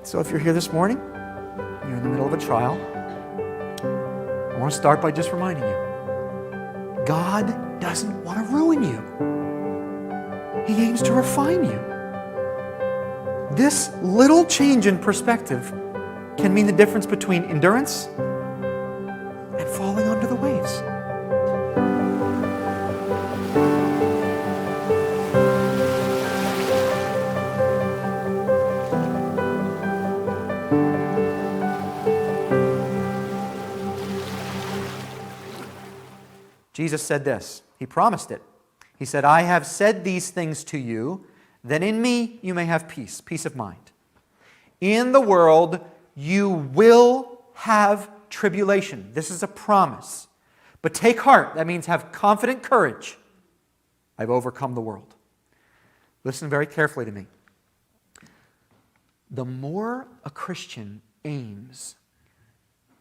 So if you're here this morning, you're in the middle of a trial, I want to start by just reminding you, God doesn't want to ruin you. He aims to refine you. This little change in perspective can mean the difference between endurance and falling under the waves. Jesus said this. He promised it. He said, I have said these things to you, that in me you may have peace, peace of mind. In the world you will have tribulation. This is a promise. But take heart. That means have confident courage. I've overcome the world. Listen very carefully to me. The more a Christian aims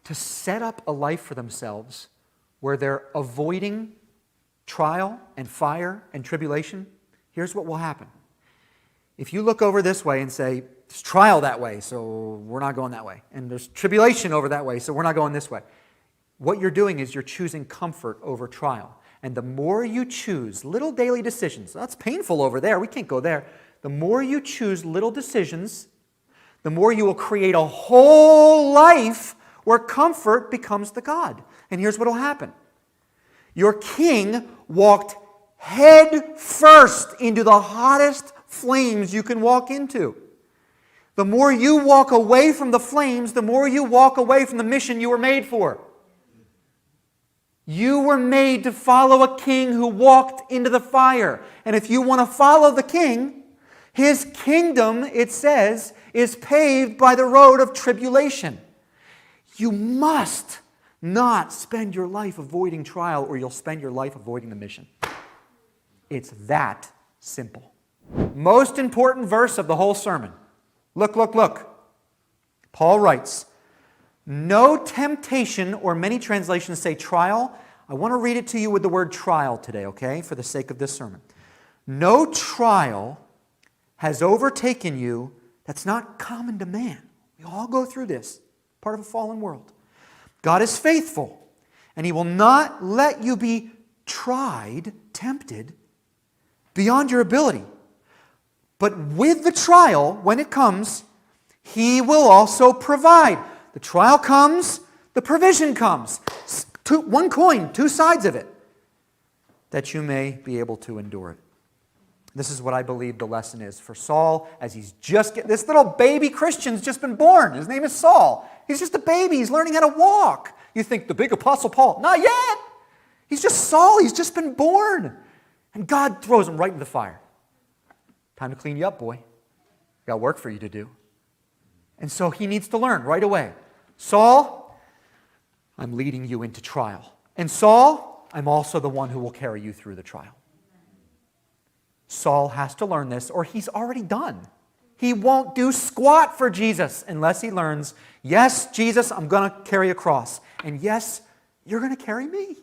to set up a life for themselves where they're avoiding trial and fire and tribulation, here's what will happen. If you look over this way and say, there's trial that way, so we're not going that way. And there's tribulation over that way, so we're not going this way. What you're doing is you're choosing comfort over trial. And the more you choose little daily decisions, that's painful over there, we can't go there. The more you choose little decisions, the more you will create a whole life where comfort becomes the God. And here's what will happen. Your king walked head first into the hottest flames you can walk into. The more you walk away from the flames, the more you walk away from the mission you were made for. You were made to follow a king who walked into the fire. And if you want to follow the king, his kingdom, it says, is paved by the road of tribulation. You must not spend your life avoiding trial, or you'll spend your life avoiding the mission. It's that simple. Most important verse of the whole sermon. Look, look, look. Paul writes, no temptation, or many translations say trial. I want to read it to you with the word trial today, okay, for the sake of this sermon. No trial has overtaken you that's not common to man. We all go through this, part of a fallen world. God is faithful, and He will not let you be tried, tempted, beyond your ability. But with the trial, when it comes, He will also provide. The trial comes, the provision comes. One coin, two sides of it, that you may be able to endure it. This is what I believe the lesson is for Saul, as he's just getting, this little baby Christian's just been born. His name is Saul. He's just a baby. He's learning how to walk. You think the big apostle Paul? Not yet. He's just Saul. He's just been born. And God throws him right into the fire. Time to clean you up, boy. Got work for you to do. And so he needs to learn right away. Saul, I'm leading you into trial. And Saul, I'm also the one who will carry you through the trial. Saul has to learn this, or he's already done. He won't do squat for Jesus unless he learns, yes, Jesus, I'm going to carry a cross. And yes, you're going to carry me.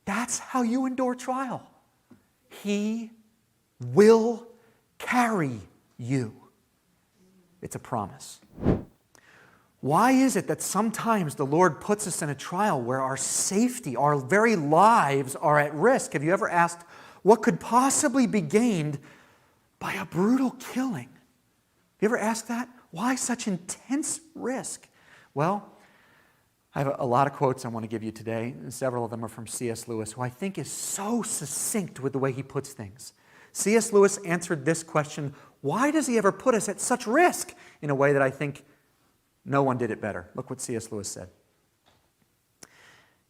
That's how you endure trial. He will carry you. It's a promise. Why is it that sometimes the Lord puts us in a trial where our safety, our very lives are at risk? Have you ever asked, what could possibly be gained by a brutal killing? Have you ever asked that? Why such intense risk? Well, I have a lot of quotes I want to give you today, and several of them are from C.S. Lewis, who I think is so succinct with the way he puts things. C.S. Lewis answered this question, why does he ever put us at such risk? In a way that I think no one did it better. Look what C.S. Lewis said.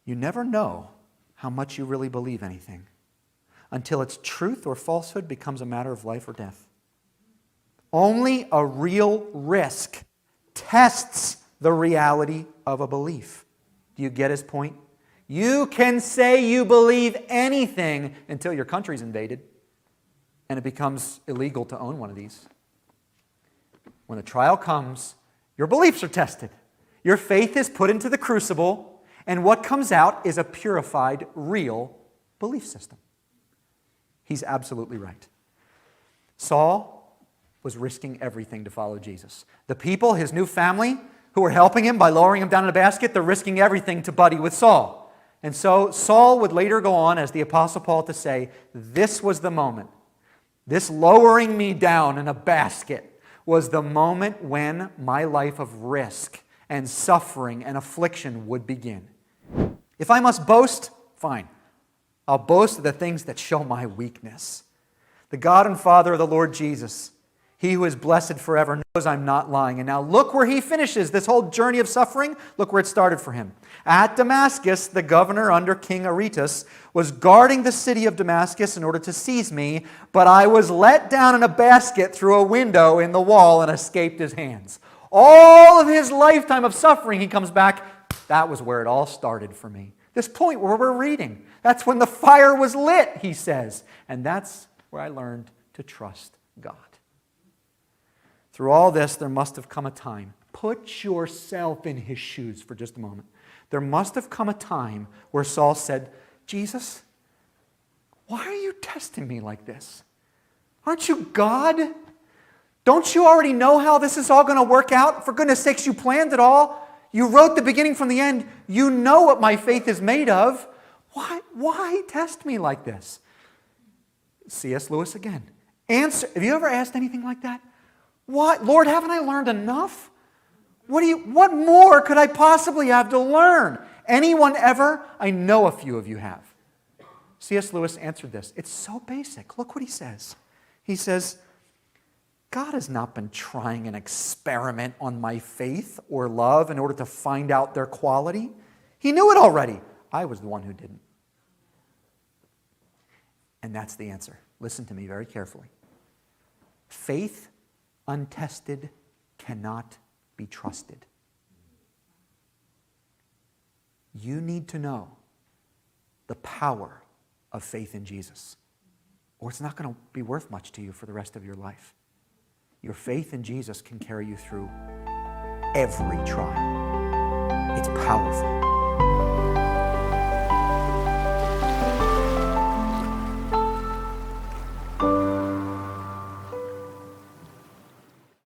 You never know how much you really believe anything until its truth or falsehood becomes a matter of life or death. Only a real risk tests the reality of a belief. Do you get his point? You can say you believe anything until your country's invaded and it becomes illegal to own one of these. When the trial comes, your beliefs are tested. Your faith is put into the crucible, and what comes out is a purified, real belief system. He's absolutely right. Saul was risking everything to follow Jesus. The people, his new family, who were helping him by lowering him down in a basket, they're risking everything to buddy with Saul. And so Saul would later go on, as the Apostle Paul, to say, this was the moment. This lowering me down in a basket was the moment when my life of risk and suffering and affliction would begin. If I must boast, fine. I'll boast of the things that show my weakness. The God and Father of the Lord Jesus, He who is blessed forever, knows I'm not lying. And now look where he finishes this whole journey of suffering. Look where it started for him. At Damascus, the governor under King Aretas was guarding the city of Damascus in order to seize me, but I was let down in a basket through a window in the wall and escaped his hands. All of his lifetime of suffering, he comes back, that was where it all started for me. This point where we're reading, that's when the fire was lit, he says. And that's where I learned to trust God. Through all this, there must have come a time. Put yourself in his shoes for just a moment. There must have come a time where Saul said, Jesus, why are you testing me like this? Aren't you God? Don't you already know how this is all going to work out? For goodness sakes, you planned it all. You wrote the beginning from the end. You know what my faith is made of. Why test me like this? C.S. Lewis again. Answer. Have you ever asked anything like that? What? Lord, haven't I learned enough? What more could I possibly have to learn? Anyone ever? I know a few of you have. C.S. Lewis answered this. It's so basic. Look what he says. He says, God has not been trying an experiment on my faith or love in order to find out their quality. He knew it already. I was the one who didn't. And that's the answer. Listen to me very carefully. Faith untested cannot be trusted. You need to know the power of faith in Jesus, or it's not going to be worth much to you for the rest of your life. Your faith in Jesus can carry you through every trial. It's powerful.